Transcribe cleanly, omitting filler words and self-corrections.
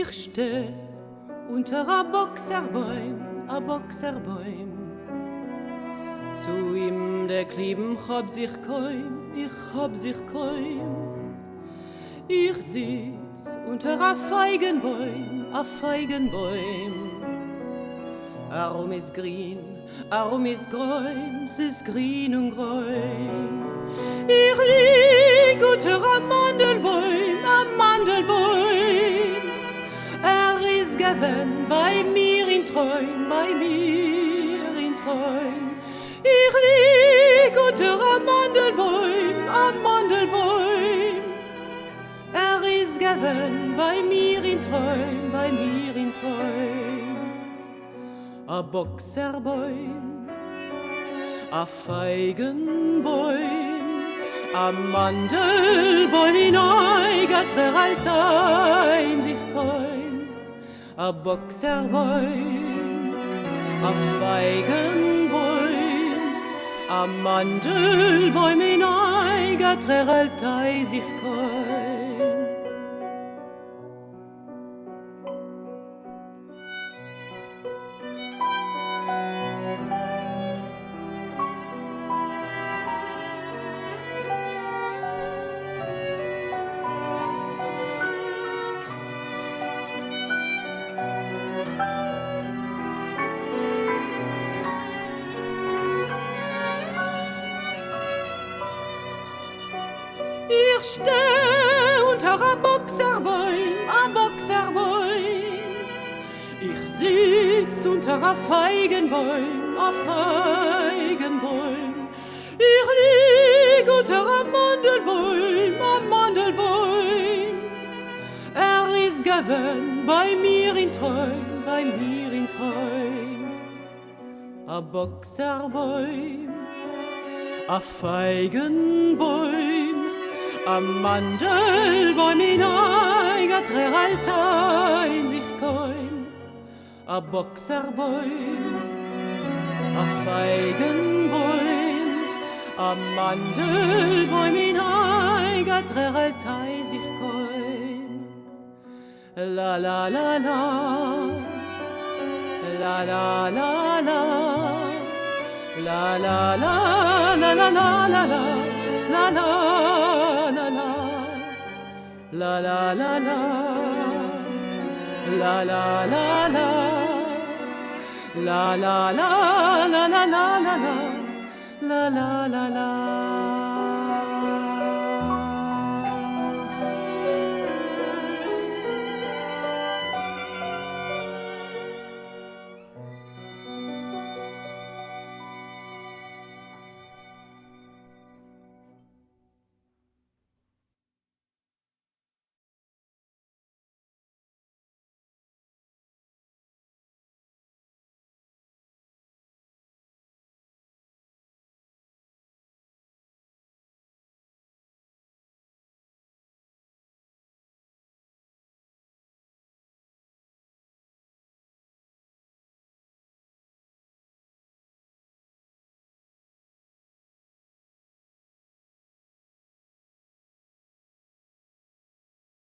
Ich steh unter a Boxerbäum. Zu ihm der Klieben hab sich kein. Ich sitz unter a Feigenbäum. Arum is grün, es ist grün und grün. Ich lieg unter a Mandelbäum. Is gewen bei mir in Träum. Ich lieg unter a Mandelbäum. Is gewen bei mir in Träum. A Boxerbäum, a Feigenbäum, a Mandelbäum in eiger Altein sich kein. A Boxerbäum, a Feigenbäum, a Mandelbäum in eiger Altein sich kein. Ich steh unter a Boxerbäum. Ich sitz unter a Feigenbäum. Ich lieg unter a Mandelbäum. Is gewen bei mir in Träum. A Boxerbäum, a Feigenbäum, a Mandelbäum in eiger Altein sich kein. A Boxerbäum, a Feigenbäum, a Mandelbäum in eiger Altein sich kein. La la la la, la la la la, la la la la la la la la. La la la la, la la la la, la la la la, la la la la la la la la, la la la la.